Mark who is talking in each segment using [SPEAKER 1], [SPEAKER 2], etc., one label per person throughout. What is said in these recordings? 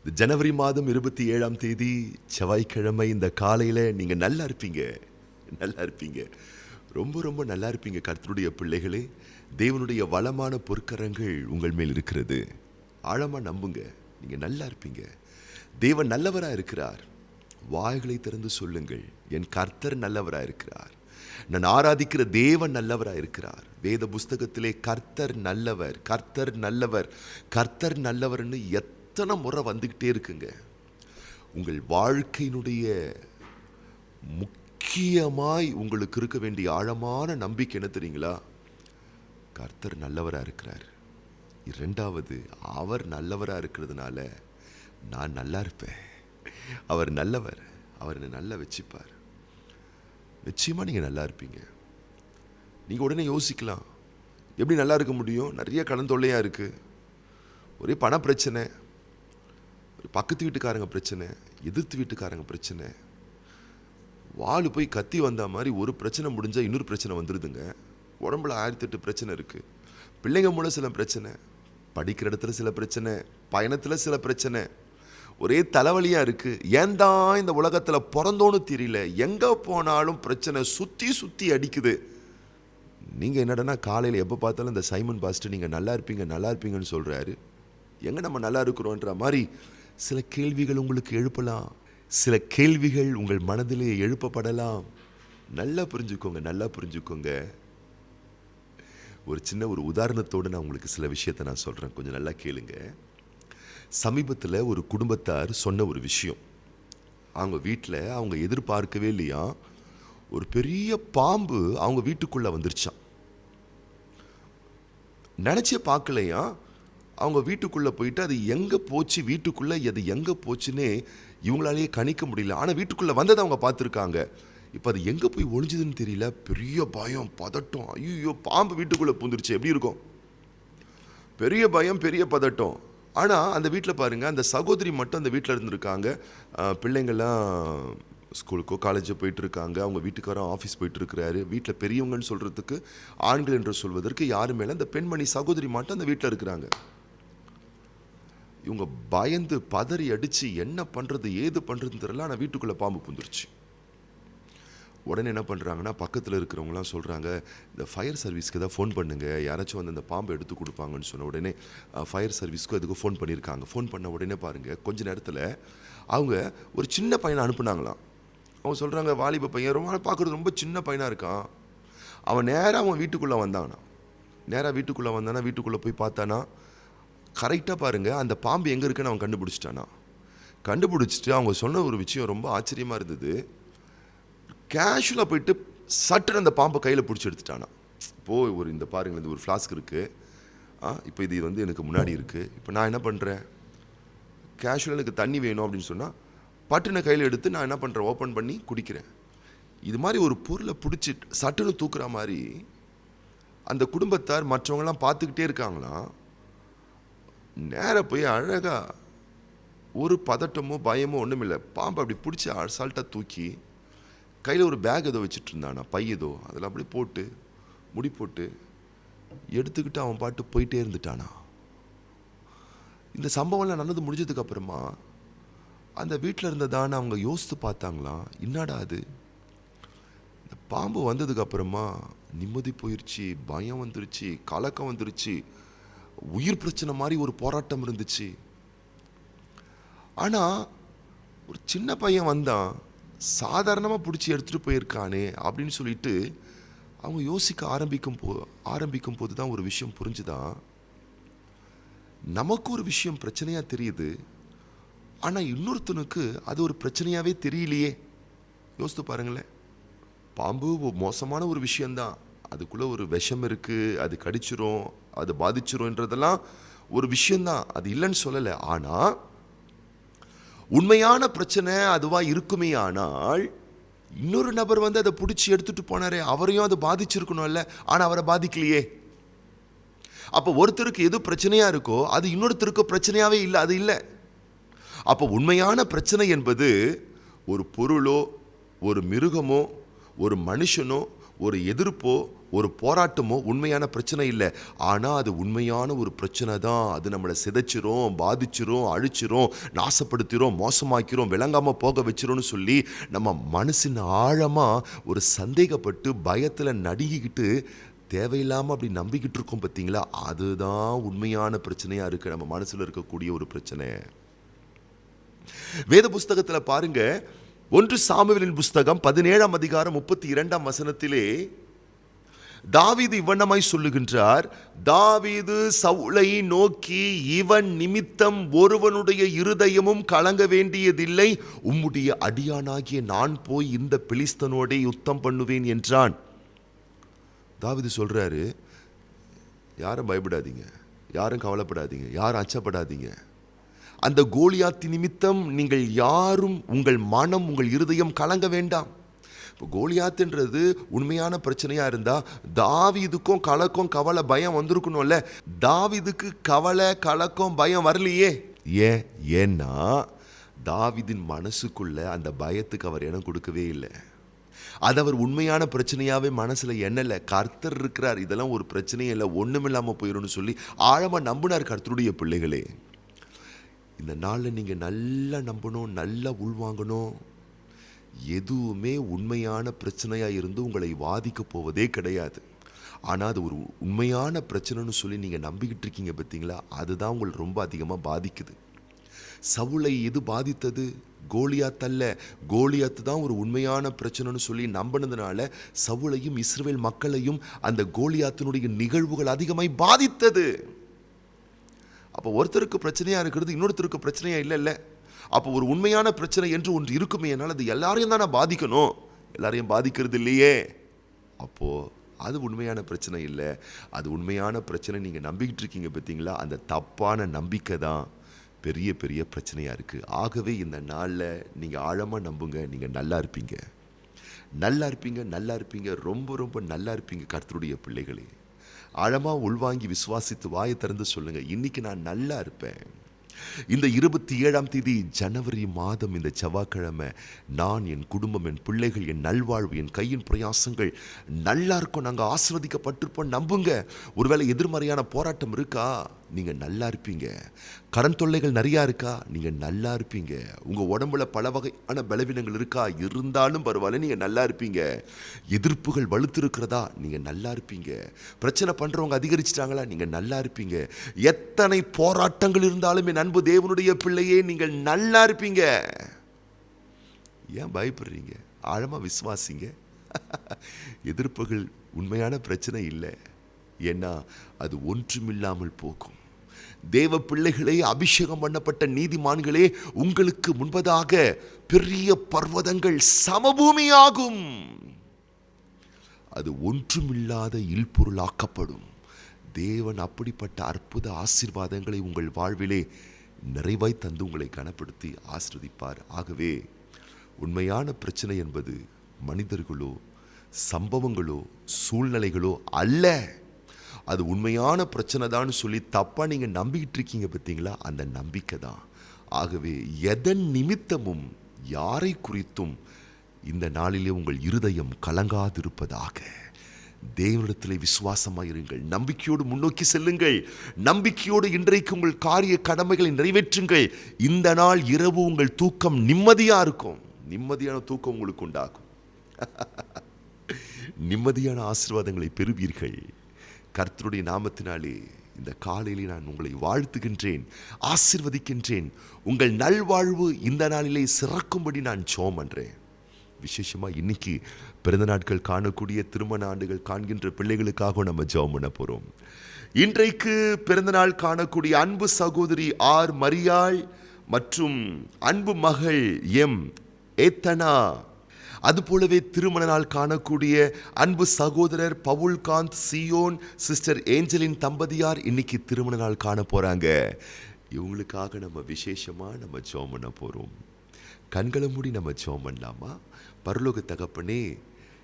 [SPEAKER 1] ஜனவரி மாதம் 27ஆம் தேதி செவ்வாய்க்கிழமை இந்த காலையில் நீங்கள் நல்லா இருப்பீங்க. நல்லா இருப்பீங்க. ரொம்ப ரொம்ப நல்லா இருப்பீங்க. கர்த்தருடைய பிள்ளைகளே, தேவனுடைய வளமான பொற்கரங்கள் உங்கள் மேல் இருக்கிறது. ஆழமாக நம்புங்க. நீங்கள் நல்லா இருப்பீங்க. தேவன் நல்லவராக இருக்கிறார். வாய்களை திறந்து சொல்லுங்கள், என் கர்த்தர் நல்லவராக இருக்கிறார். நான் ஆராதிக்கிற தேவன் நல்லவராக இருக்கிறார். வேத புஸ்தகத்திலே கர்த்தர் நல்லவர், கர்த்தர் நல்லவர், கர்த்தர் நல்லவர்னு எத்தனை முறை வந்துக்கிட்டே இருக்குங்க. உங்கள் வாழ்க்கையினுடைய முக்கியமாய் உங்களுக்கு இருக்க வேண்டிய ஆழமான நம்பிக்கை என்ன தெரியுங்களா? கர்த்தர் நல்லவராக இருக்கிறார். இரண்டாவது, அவர் நல்லவராக இருக்கிறதுனால நான் நல்லா இருப்பேன். அவர் நல்லவர், அவர் என்னை நல்லா வச்சுப்பார். நிச்சயமாக நீங்கள் நல்லா இருப்பீங்க. நீங்கள் உடனே யோசிக்கலாம், எப்படி நல்லா இருக்க முடியும்? நிறைய கடன் தொல்லையாக இருக்குது, ஒரே பண பிரச்சனை, ஒரு பக்கத்து வீட்டுக்காரங்க பிரச்சனை, எதிர்த்து வீட்டுக்காரங்க பிரச்சனை, வாள் போய் கத்தி வந்த மாதிரி ஒரு பிரச்சனை முடிஞ்சால் இன்னொரு பிரச்சனை வந்துடுதுங்க. உடம்புல 1008 பிரச்சனை இருக்குது. பிள்ளைங்க மூலம் சில பிரச்சனை, படிக்கிற இடத்துல சில பிரச்சனை, பயணத்தில் சில பிரச்சனை, ஒரே தலைவலியாக இருக்குது. ஏன் தான் இந்த உலகத்தில் பிறந்தோன்னு தெரியல, எங்கே போனாலும் பிரச்சனை சுற்றி சுற்றி அடிக்குது. நீங்கள் என்னடனா காலையில் எப்போ பார்த்தாலும் இந்த சைமன் பாஸ்டர் நீங்கள் நல்லா இருப்பீங்க நல்லா இருப்பீங்கன்னு சொல்கிறாரு. எங்கே நம்ம நல்லா இருக்கிறோன்ற மாதிரி சில கேள்விகள் உங்களுக்கு எழுப்பலாம். சில கேள்விகள் உங்கள் மனதிலே எழுப்பப்படலாம். நல்லா புரிஞ்சுக்கோங்க, நல்லா புரிஞ்சுக்கோங்க. ஒரு சின்ன உதாரணத்தோடு நான் உங்களுக்கு சில விஷயத்தை நான் சொல்கிறேன், கொஞ்சம் நல்லா கேளுங்க. சமீபத்தில் ஒரு குடும்பத்தார் சொன்ன ஒரு விஷயம், அவங்க வீட்டில் அவங்க எதிர்பார்க்கவே இல்லையா, ஒரு பெரிய பாம்பு அவங்க வீட்டுக்குள்ளே வந்துருச்சான். நினச்சே பார்க்கலையா, அவங்க வீட்டுக்குள்ளே போயிட்டு அது எங்கே போச்சு, வீட்டுக்குள்ளே அது எங்கே போச்சுன்னே இவங்களாலேயே கணிக்க முடியல. ஆனால் வீட்டுக்குள்ளே வந்ததை அவங்க பார்த்துருக்காங்க. இப்போ அது எங்கே போய் ஒழிஞ்சுதுன்னு தெரியல. பெரிய பயம், பதட்டம். ஐயோ, பாம்பு வீட்டுக்குள்ளே பூந்துருச்சு, எப்படி இருக்கும்? பெரிய பயம், பெரிய பதட்டம். ஆனால் அந்த வீட்டில் பாருங்கள், அந்த சகோதரி மட்டும் அந்த வீட்டில் இருந்திருக்காங்க. பிள்ளைங்கள்லாம் ஸ்கூலுக்கோ காலேஜோ போயிட்டுருக்காங்க. அவங்க வீட்டுக்காரரும் ஆஃபீஸ் போயிட்டுருக்கிறாரு. வீட்டில் பெரியவங்கன்னு சொல்கிறதுக்கு, ஆண்கள் என்று சொல்வதற்கு யாரும் மேலே அந்த பெண்மணி சகோதரி மட்டும் அந்த வீட்டில் இருக்கிறாங்க. இவங்க பயந்து பதறி அடித்து என்ன பண்ணுறது ஏது பண்ணுறதுன்னு தெரியல. ஆனால் வீட்டுக்குள்ளே பாம்பு பூந்துருச்சு. உடனே என்ன பண்ணுறாங்கன்னா, பக்கத்தில் இருக்கிறவங்களாம் சொல்கிறாங்க, இந்த ஃபயர் சர்வீஸ்க்கு தான் ஃபோன் பண்ணுங்கள், யாராச்சும் வந்து அந்த பாம்பை எடுத்து கொடுப்பாங்கன்னு சொன்ன உடனே ஃபயர் சர்வீஸ்க்கும் அதுக்கு ஃபோன் பண்ணியிருக்காங்க. ஃபோன் பண்ண உடனே பாருங்கள், கொஞ்ச நேரத்தில் அவங்க ஒரு சின்ன பையனை அனுப்புனாங்களாம். அவங்க சொல்கிறாங்க, வாலிப பையன், ரொம்ப பார்க்குறது ரொம்ப சின்ன பையனாக இருக்கான். அவன் நேராக அவன் வீட்டுக்குள்ளே வந்தானா. நேராக வீட்டுக்குள்ளே வந்தானா, வீட்டுக்குள்ளே போய் பார்த்தானா, கரெக்டாக பாருங்கள், அந்த பாம்பு எங்கே இருக்குன்னு அவன் கண்டுபிடிச்சிட்டானா. கண்டுபிடிச்சிட்டு அவங்க சொன்ன ஒரு விஷயம் ரொம்ப ஆச்சரியமாக இருந்தது. கேஷுவலாக போயிட்டு சட்டுன்னு அந்த பாம்பை கையில் பிடிச்சி எடுத்துட்டானா. இப்போது ஒரு இந்த பாருங்கள், இந்த ஒரு ஃப்ளாஸ்க் இருக்குது, இப்போ இது வந்து எனக்கு முன்னாடி இருக்குது. இப்போ நான் என்ன பண்ணுறேன், கேஷுவலாக எனக்கு தண்ணி வேணும் அப்படின்னு சொன்னால் பட்டுனை கையில் எடுத்து நான் என்ன பண்ணுறேன், ஓப்பன் பண்ணி குடிக்கிறேன். இது மாதிரி ஒரு பொருளை பிடிச்சி சட்டுன்னு தூக்குற மாதிரி அந்த குடும்பத்தார் மற்றவங்களாம் பார்த்துக்கிட்டே இருக்காங்களாம். நேராக போய் அழகாக ஒரு பதட்டமோ பயமோ ஒன்றும் இல்லை, பாம்பை அப்படி பிடிச்சி அசால்ட்டாக தூக்கி கையில் ஒரு பேக் ஏதோ வச்சுட்டு இருந்தானா, பை ஏதோ, அதில் அப்படி போட்டு முடி போட்டு எடுத்துக்கிட்டு அவன் பாட்டு போயிட்டே இருந்துட்டானா. இந்த சம்பவம்லாம் நடந்து முடிஞ்சதுக்கு அப்புறமா அந்த வீட்டில் இருந்ததான அவங்க யோசித்து பார்த்தாங்களாம், என்னடா அது, இந்த பாம்பு வந்ததுக்கு அப்புறமா நிம்மதி போயிடுச்சு, பயம் வந்துருச்சு, கலக்கம் வந்துருச்சு, உயிர் பிரச்சனை மாதிரி ஒரு போராட்டம் இருந்துச்சு. ஆனால் ஒரு சின்ன பையன் வந்தான், சாதாரணமாக பிடிச்சி எடுத்துகிட்டு போயிருக்கானே அப்படின்னு சொல்லிட்டு அவங்க யோசிக்க ஆரம்பிக்கும் போது தான் ஒரு விஷயம் புரிஞ்சுதான். நமக்கு ஒரு விஷயம் பிரச்சனையாக தெரியுது, ஆனால் இன்னொருத்தனுக்கு அது ஒரு பிரச்சனையாகவே தெரியலையே. யோசித்து பாருங்களேன். பாம்பு மோசமான ஒரு விஷயந்தான், அதுக்குள்ளே ஒரு விஷம் இருக்குது, அது கடிச்சிரும், அது பாதிச்சிரும்ன்றதெல்லாம் ஒரு விஷயந்தான், அது இல்லைன்னு சொல்லலை. ஆனால் உண்மையான பிரச்சனை அதுவாக இருக்குமே, ஆனால் இன்னொரு நபர் வந்து அதை பிடிச்சி எடுத்துகிட்டு போனாரே, அவரையும் அது பாதிச்சிருக்கணும்ல, ஆனால் அவரை பாதிக்கலையே. அப்போ ஒருத்தருக்கு எது பிரச்சனையாக இருக்கோ அது இன்னொருத்தருக்கு பிரச்சனையாகவே இல்லை, அது இல்லை. அப்போ உண்மையான பிரச்சனை என்பது ஒரு பொருளோ, ஒரு மிருகமோ, ஒரு மனுஷனோ, ஒரு எதிர்ப்போ, ஒரு போராட்டமோ உண்மையான பிரச்சனை இல்லை. ஆனால் அது உண்மையான ஒரு பிரச்சனை தான். அது நம்மளை சிதைச்சிரும், பாதிச்சிரும், அழிச்சிரும், நாசப்படுத்திரும், மோசமாக்கிறோம், விளங்காமல் போக வச்சிரும்னு சொல்லி நம்ம மனசின் ஆழமாக ஒரு சந்தேகப்பட்டு பயத்தில் நடுங்கிக்கிட்டு தேவையில்லாமல் அப்படி நம்பிக்கிட்டு இருக்கோம் பார்த்தீங்களா? அதுதான் உண்மையான பிரச்சனையாக இருக்குது, நம்ம மனசில் இருக்கக்கூடிய ஒரு பிரச்சனை. வேத புஸ்தகத்தில் பாருங்க, 1 சாமுவேலின் புஸ்தகம் 17ஆம் அதிகாரம் 32ஆம் வசனத்திலே தாவீது இவ்வண்ணமாய் சொல்லுகின்றார். தாவீது சவுலை நோக்கி, இவன் நிமித்தம் ஒருவனுடைய இருதயமும் கலங்க வேண்டியதில்லை, உம்முடைய அடியானாகிய நான் போய் இந்த பெலிஸ்தனோடே யுத்தம் பண்ணுவேன் என்றான். தாவீது சொல்றாரு, யாரும் பயப்படாதீங்க, யாரும் கவலைப்படாதீங்க, யாரும் அச்சப்படாதீங்க. அந்த கோலியாத்தி நிமித்தம் நீங்கள் யாரும் உங்கள் மனம், உங்கள் இருதயம் கலங்க வேண்டாம். இப்போ கோலியாத்துன்றது உண்மையான பிரச்சனையாக இருந்தால் தாவீதுக்கும் கலக்கம், கவலை, பயம் வந்திருக்கணும்ல. தாவீதுக்கு கவலை, கலக்கம், பயம் வரலையே. ஏன்னா தாவீதின் மனசுக்குள்ள அந்த பயத்துக்கு அவர் இடம் கொடுக்கவே இல்லை. அது அவர் உண்மையான பிரச்சனையாகவே மனசில் எண்ணலை. கர்த்தர் இருக்கிறார், இதெல்லாம் ஒரு பிரச்சனையே இல்லை, ஒன்றும் இல்லாமல் போயிடும்னு சொல்லி ஆழமாக நம்பினார். கர்த்தருடைய பிள்ளைகளே, இந்த நாளில் நீங்கள் நல்லா நம்பணும், நல்லா உள்வாங்கணும். எதுவுமே உண்மையான பிரச்சனையாக இருந்து உங்களை பாதிக்க போவதே கிடையாது. ஆனால் அது ஒரு உண்மையான பிரச்சனைன்னு சொல்லி நீங்கள் நம்பிக்கிட்டு இருக்கீங்க பார்த்தீங்களா, அதுதான் உங்களை ரொம்ப அதிகமாக பாதிக்குது. சவுலை எது பாதித்தது? கோலியாத் அல்ல. கோலியாத்து தான் ஒரு உண்மையான பிரச்சனைன்னு சொல்லி நம்பினதுனால சவுலையும் இஸ்ரவேல் மக்களையும் அந்த கோலியாத்தினுடைய நிகழ்வுகள் அதிகமாய் பாதித்தது. அப்போ ஒருத்தருக்கு பிரச்சனையாக இருக்கிறது இன்னொருத்தருக்கு பிரச்சனையாக இல்லை. அப்போ ஒரு உண்மையான பிரச்சனை என்று ஒன்று இருக்குமே, என்னால் அது எல்லாரையும் தானே பாதிக்கணும், எல்லாரையும் பாதிக்கிறது இல்லையே. அப்போது அது உண்மையான பிரச்சனை இல்லை. அது உண்மையான பிரச்சனை நீங்கள் நம்பிக்கிட்டு இருக்கீங்க பார்த்தீங்களா, அந்த தப்பான நம்பிக்கை தான் பெரிய பெரிய பிரச்சனையாக இருக்குது. ஆகவே இந்த நாளில் நீங்கள் ஆழமாக நம்புங்க, நீங்கள் நல்லா இருப்பீங்க, நல்லா இருப்பீங்க, நல்லா இருப்பீங்க, ரொம்ப ரொம்ப நல்லா இருப்பீங்க. கர்த்தருடைய பிள்ளைகளே, ஆழமாக உள்வாங்கி விசுவாசித்து வாயை திறந்து சொல்லுங்கள், இன்னைக்கு நான் நல்லா இருப்பேன். இந்த 27ஆம் தேதி ஜனவரி மாதம், இந்த செவ்வாய்க்கிழமை, நான், என் குடும்பம், என் பிள்ளைகள், என் நல்வாழ்வு, என் கையின் பிரயாசங்கள் நல்லா இருக்கும், நாங்கள் ஆசீர்வதிக்கப்பட்டிருப்போம். நம்புங்க. ஒருவேளை எதிர்மறையான போராட்டம் இருக்கா, நீங்கள் நல்லா இருப்பீங்க. கடன் தொல்லைகள் நிறையா இருக்கா, நீங்கள் நல்லா இருப்பீங்க. உங்கள் உடம்புல பல வகையான பலவீனங்கள் இருக்கா, இருந்தாலும் பரவாயில்ல, நீங்கள் நல்லா இருப்பீங்க. எதிர்ப்புகள் வலுத்திருக்கிறதா, நீங்கள் நல்லா இருப்பீங்க. பிரச்சனை பண்ணுறவங்க அதிகரிச்சிட்டாங்களா, நீங்கள் நல்லா இருப்பீங்க. எத்தனை போராட்டங்கள் இருந்தாலும் என் அன்பு தேவனுடைய பிள்ளையே, நீங்கள் நல்லா இருப்பீங்க. ஏன் பயப்படுறீங்க? ஆழமாக விசுவாசிங்க. எதிர்ப்புகள் உண்மையான பிரச்சனை இல்லை, ஏன்னா அது ஒன்றுமில்லாமல் போகும். தேவ பிள்ளைகளே, அபிஷேகம் பண்ணப்பட்ட நீதிமான்களே, உங்களுக்கு முன்பதாக பெரிய பர்வதங்கள் சமபூமியாகும். அது ஒன்றுமில்லாத இல்பொருளாக்கப்படும். தேவன் அப்படிப்பட்ட அற்புத ஆசீர்வாதங்களை உங்கள் வாழ்விலே நிறைவாய் தந்து உங்களை கனப்படுத்தி ஆசீர்வதிப்பார். ஆகவே உண்மையான பிரச்சனை என்பது மனிதர்களோ, சம்பவங்களோ, சூழ்நிலைகளோ அல்ல. அது உண்மையான பிரச்சனை தான் சொல்லி தப்பாக நீங்கள் நம்பிக்கிட்டு இருக்கீங்க பார்த்தீங்களா, அந்த நம்பிக்கை தான். ஆகவே எதன் நிமித்தமும் யாரை குறித்தும் இந்த நாளிலே உங்கள் இருதயம் கலங்காதிருப்பதாக. தேவனிடத்தில் விசுவாசமாக இருங்கள், நம்பிக்கையோடு முன்னோக்கி செல்லுங்கள். நம்பிக்கையோடு இன்றைக்கு உங்கள் காரிய கடமைகளை நிறைவேற்றுங்கள். இந்த நாள் இரவு உங்கள் தூக்கம் நிம்மதியாக இருக்கும். நிம்மதியான தூக்கம் உங்களுக்கு உண்டாகும். நிம்மதியான ஆசீர்வாதங்களை பெறுவீர்கள். கர்த்தருடைய நாமத்தினாலே இந்த காலையிலே நான் உங்களை வாழ்த்துகின்றேன், ஆசீர்வதிக்கின்றேன். உங்கள் நல்வாழ்வு இந்த நாளிலே சிறக்கும்படி நான் ஜெபம் பண்றேன். விசேஷமாக இன்னைக்கு பிறந்த நாட்கள் காணக்கூடிய, திருமண ஆண்டுகள் காண்கின்ற பிள்ளைகளுக்காக நம்ம ஜெபம் பண்ண போகிறோம். இன்றைக்கு பிறந்த நாள் காணக்கூடிய அன்பு சகோதரி ஆர் மரியாள் மற்றும் அன்பு மகள் எம் ஏத்தனா, அதுபோலவே திருமண நாள் காணக்கூடிய அன்பு சகோதரர் பவுல்காந்த் சியோன், சிஸ்டர் ஏஞ்சலின் தம்பதியார் இன்னைக்கு திருமண நாள் காண போறாங்க. இவங்களுக்காக நம்ம விசேஷமா நம்ம ஜெபம் பண்ண போறோம். கண்களை மூடி நம்ம ஜெபம் பண்ணலாமா? பரலோக தகப்பனே,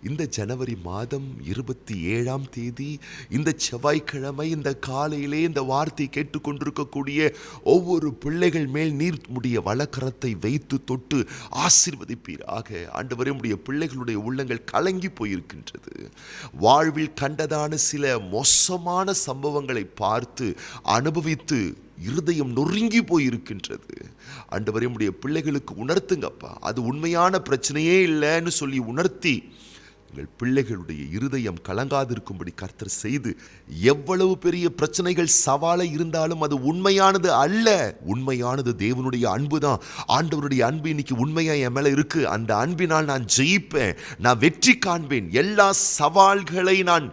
[SPEAKER 1] இந்த ஜனவரி மாதம் 27ஆம் தேதி இந்த செவ்வாய்க்கிழமை இந்த காலையிலே இந்த வார்த்தை கேட்டுக்கொண்டிருக்கக்கூடிய ஒவ்வொரு பிள்ளைகள் மேல் நீர் உம்முடைய வலக்கரத்தை வைத்து தொட்டு ஆசீர்வதிப்பீராக. ஆண்டவரே, உம்முடைய பிள்ளைகளுடைய உள்ளங்கள் கலங்கி போயிருக்கின்றது. வாழ்வில் கண்டதான சில மோசமான சம்பவங்களை பார்த்து அனுபவித்து இருதயம் நொறுங்கி போயிருக்கின்றது. ஆண்டவரே, உம்முடைய பிள்ளைகளுக்கு உணர்த்துங்கப்பா. அது உண்மையான பிரச்சனையே இல்லைன்னு சொல்லி உணர்த்தி எங்கள் பிள்ளைகளுடைய இருதயம் கலங்காதிருக்கும்படி கர்த்தர் செய்து, எவ்வளவு பெரிய பிரச்சனைகள் சவாலை இருந்தாலும் அது உண்மையானது அல்ல, உண்மையானது தேவனுடைய அன்பு தான். ஆண்டவருடைய அன்பு இன்னைக்கு உண்மையா என் மேல இருக்கு. அந்த அன்பினால் நான் ஜெயிப்பேன், நான் வெற்றி காண்பேன், எல்லா சவால்களை நான்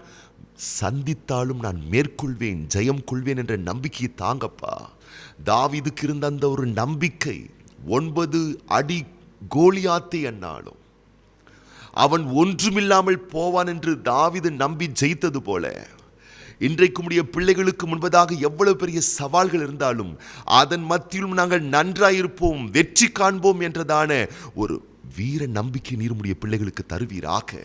[SPEAKER 1] சந்தித்தாலும் நான் மேற்கொள்வேன், ஜெயம் கொள்வேன் என்ற நம்பிக்கையை தாங்கப்பா. தாவீதுக்கு இருந்த அந்த ஒரு நம்பிக்கை 9 அடி கோலியாத்தை என்னாலும் அவன் ஒன்றுமில்லாமல் போவான் என்று தாவீது நம்பி ஜெயித்தது போல, இன்றைக்கு உம்முடைய பிள்ளைகளுக்கு முன்பதாக எவ்வளவு பெரிய சவால்கள் இருந்தாலும் அதன் மத்தியிலும் நாங்கள் நன்றாயிருப்போம், வெற்றி காண்போம் என்றதான ஒரு வீர நம்பிக்கை நீர் உம்முடைய பிள்ளைகளுக்கு தருவீராக.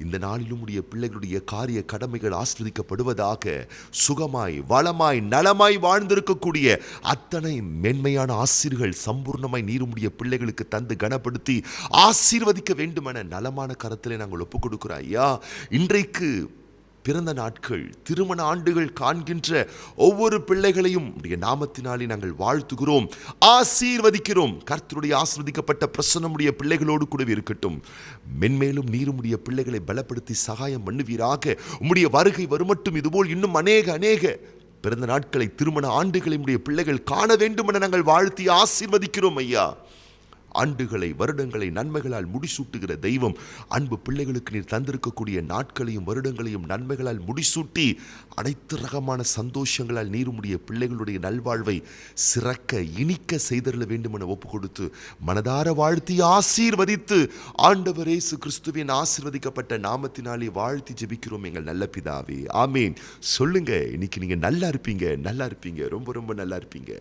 [SPEAKER 1] இந்த நாளிலும் உடைய பிள்ளைகளுடைய காரிய கடமைகள் ஆசீர்வதிக்கப்படுவதாக. சுகமாய் வளமாய் நலமாய் வாழ்ந்திருக்கக்கூடிய அத்தனை மென்மையான ஆசீர்கள் சம்பூர்ணமாய் நீர் உடைய பிள்ளைகளுக்கு தந்து கனப்படுத்தி ஆசீர்வதிக்க வேண்டுமென நலமான கரத்திலே நாங்கள் ஒப்புக் கொடுக்கிறோம் ஐயா. இன்றைக்கு பிறந்த நாட்கள், திருமண ஆண்டுகள் காண்கின்ற ஒவ்வொரு பிள்ளைகளையும் உடைய நாமத்தினாலே நாங்கள் வாழ்த்துகிறோம், ஆசீர்வதிக்கிறோம். கர்த்தருடைய ஆசீர்வதிக்கப்பட்ட பிரசன்னம் உடைய பிள்ளைகளோடு கூடவே இருக்கட்டும். மென்மேலும் நீரும் உடைய பிள்ளைகளை பலப்படுத்தி சகாயம் பண்ணுவீராக. உம்முடைய வருகை வருமட்டும் இதுபோல் இன்னும் அநேக பிறந்த நாட்களை, திருமண ஆண்டுகளை உடைய பிள்ளைகள் காண வேண்டும் என நாங்கள் வாழ்த்தி ஆசீர்வதிக்கிறோம் ஐயா. ஆண்டுகளை வருடங்களை நன்மைகளால் முடிசூட்டுகிற தெய்வம், அன்பு பிள்ளைகளுக்கு நீர் தந்திருக்கக்கூடிய நாட்களையும் வருடங்களையும் நன்மைகளால் முடிசூட்டி அனைத்து ரகமான சந்தோஷங்களால் நீருமுடைய பிள்ளைகளுடைய நல்வாழ்வை சிறக்க இனிக்க செய்தருள வேண்டும் என ஒப்பு கொடுத்து மனதார வாழ்த்தி ஆசீர்வதித்து ஆண்டவர் இயேசு கிறிஸ்துவின் ஆசீர்வதிக்கப்பட்ட நாமத்தினாலே வாழ்த்தி ஜெபிக்கிறோம் எங்கள் நல்ல பிதாவே, ஆமேன். சொல்லுங்க, இன்னைக்கு நீங்க நல்லா இருப்பீங்க, ரொம்ப நல்லா இருப்பீங்க.